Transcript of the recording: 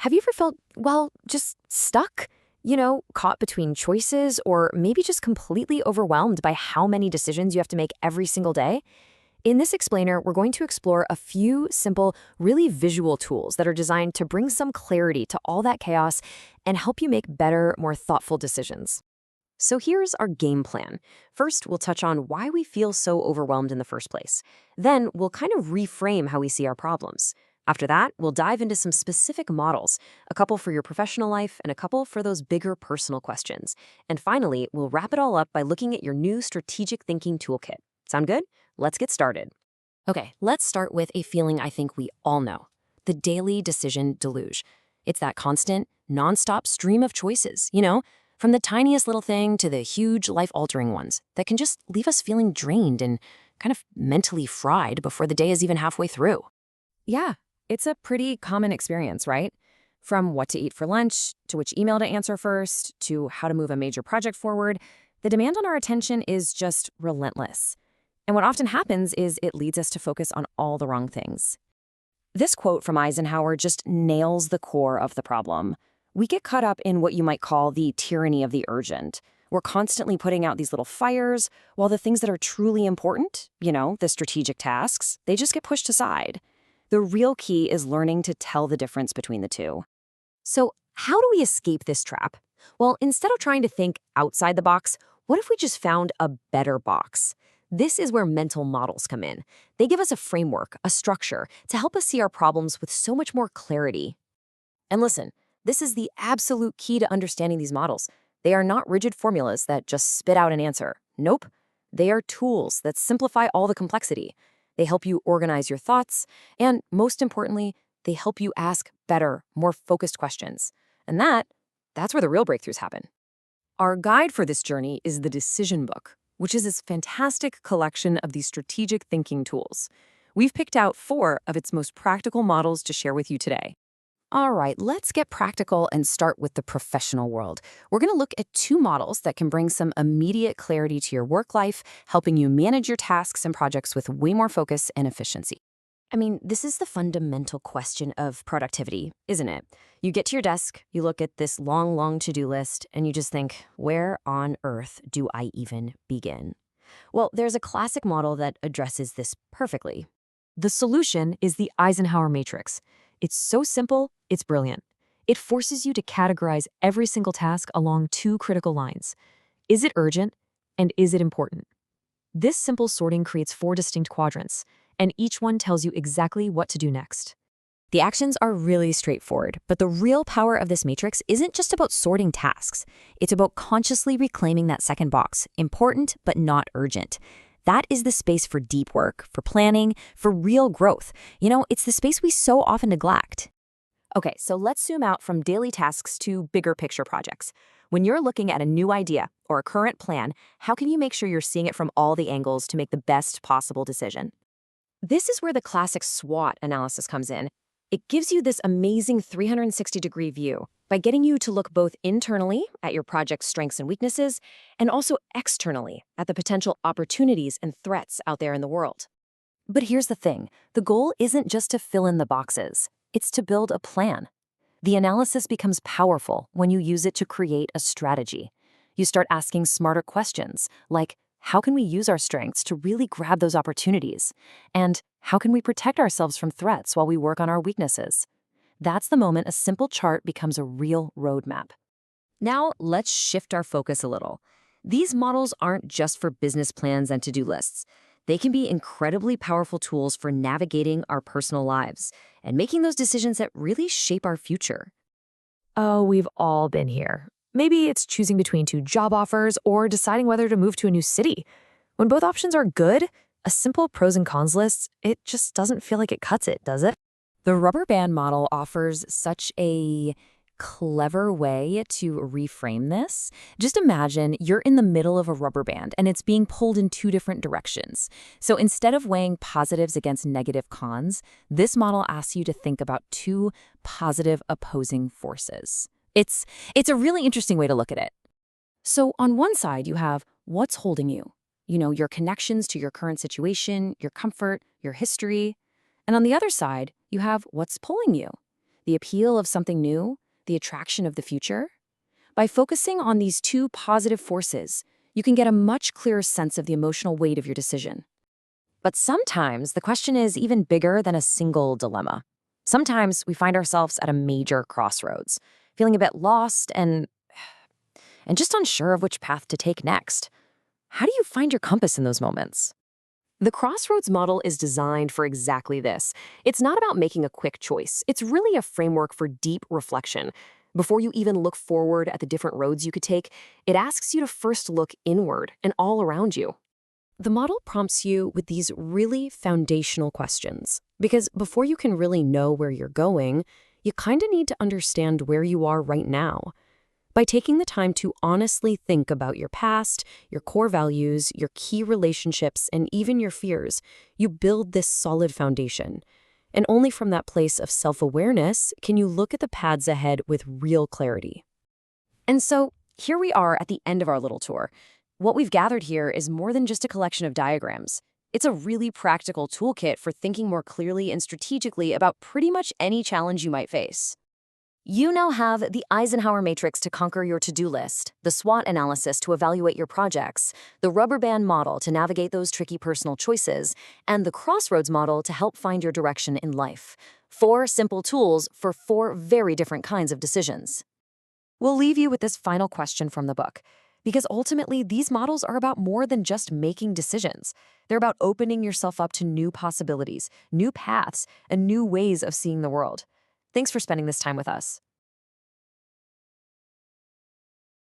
Have you ever felt, well, just stuck? Caught between choices or maybe just completely overwhelmed by how many decisions you have to make every single day? In this explainer, we're going to explore a few simple, really visual tools that are designed to bring some clarity to all that chaos and help you make better, more thoughtful decisions. So here's our game plan. First, we'll touch on why we feel so overwhelmed in the first place. Then, we'll kind of reframe how we see our problems. After that, we'll dive into some specific models, a couple for your professional life and a couple for those bigger personal questions. And finally, we'll wrap it all up by looking at your new strategic thinking toolkit. Sound good? Let's get started. Okay, let's start with a feeling I think we all know: the daily decision deluge. It's that constant, nonstop stream of choices, from the tiniest little thing to the huge, life-altering ones that can just leave us feeling drained and kind of mentally fried before the day is even halfway through. Yeah, it's a pretty common experience, right? From what to eat for lunch, to which email to answer first, to how to move a major project forward, the demand on our attention is just relentless. And what often happens is it leads us to focus on all the wrong things. This quote from Eisenhower just nails the core of the problem. We get caught up in what you might call the tyranny of the urgent. We're constantly putting out these little fires, while the things that are truly important, the strategic tasks, they just get pushed aside. The real key is learning to tell the difference between the two. So how do we escape this trap? Well, instead of trying to think outside the box, what if we just found a better box? This is where mental models come in. They give us a framework, a structure, to help us see our problems with so much more clarity. And listen, this is the absolute key to understanding these models. They are not rigid formulas that just spit out an answer. Nope. They are tools that simplify all the complexity. They help you organize your thoughts, and most importantly, they help you ask better, more focused questions. And that's where the real breakthroughs happen. Our guide for this journey is the Decision Book, which is this fantastic collection of these strategic thinking tools. We've picked out 4 of its most practical models to share with you today. All right, let's get practical and start with the professional world. We're going to look at 2 models that can bring some immediate clarity to your work life, helping you manage your tasks and projects with way more focus and efficiency. I mean, this is the fundamental question of productivity, isn't it? You get to your desk, you look at this long to-do list, and you just think, where on earth do I even begin? Well, there's a classic model that addresses this perfectly. The solution is the Eisenhower Matrix. It's so simple, it's brilliant. It forces you to categorize every single task along 2 critical lines. Is it urgent, and is it important? This simple sorting creates 4 distinct quadrants, and each one tells you exactly what to do next. The actions are really straightforward, but the real power of this matrix isn't just about sorting tasks. It's about consciously reclaiming that second box, important but not urgent. That is the space for deep work, for planning, for real growth. It's the space we so often neglect. Okay, so let's zoom out from daily tasks to bigger picture projects. When you're looking at a new idea or a current plan, how can you make sure you're seeing it from all the angles to make the best possible decision? This is where the classic SWOT analysis comes in. It gives you this amazing 360-degree view by getting you to look both internally at your project's strengths and weaknesses, and also externally at the potential opportunities and threats out there in the world. But here's the thing. The goal isn't just to fill in the boxes. It's to build a plan. The analysis becomes powerful when you use it to create a strategy. You start asking smarter questions, like, how can we use our strengths to really grab those opportunities? And how can we protect ourselves from threats while we work on our weaknesses? That's the moment a simple chart becomes a real roadmap. Now, let's shift our focus a little. These models aren't just for business plans and to-do lists. They can be incredibly powerful tools for navigating our personal lives and making those decisions that really shape our future. Oh, we've all been here. Maybe it's choosing between 2 job offers or deciding whether to move to a new city. When both options are good, a simple pros and cons list, it just doesn't feel like it cuts it, does it? The rubber band model offers such a clever way to reframe this. Just imagine you're in the middle of a rubber band and it's being pulled in 2 different directions. So instead of weighing positives against negative cons, this model asks you to think about 2 positive opposing forces. It's a really interesting way to look at it. So on one side, you have what's holding you, your connections to your current situation, your comfort, your history. And on the other side, you have what's pulling you, the appeal of something new, the attraction of the future? By focusing on these two positive forces, you can get a much clearer sense of the emotional weight of your decision. But sometimes the question is even bigger than a single dilemma. Sometimes we find ourselves at a major crossroads, feeling a bit lost and just unsure of which path to take next. How do you find your compass in those moments? The crossroads model is designed for exactly this. It's not about making a quick choice. It's really a framework for deep reflection. Before you even look forward at the different roads you could take, it asks you to first look inward and all around you. The model prompts you with these really foundational questions, because before you can really know where you're going, you kind of need to understand where you are right now. By taking the time to honestly think about your past, your core values, your key relationships, and even your fears, you build this solid foundation. And only from that place of self-awareness can you look at the paths ahead with real clarity. And so here we are at the end of our little tour. What we've gathered here is more than just a collection of diagrams. It's a really practical toolkit for thinking more clearly and strategically about pretty much any challenge you might face. You now have the Eisenhower Matrix to conquer your to-do list, the SWOT analysis to evaluate your projects, the rubber band model to navigate those tricky personal choices, and the crossroads model to help find your direction in life. 4 simple tools for 4 very different kinds of decisions. We'll leave you with this final question from the book, because ultimately these models are about more than just making decisions. They're about opening yourself up to new possibilities, new paths, and new ways of seeing the world. Thanks for spending this time with us.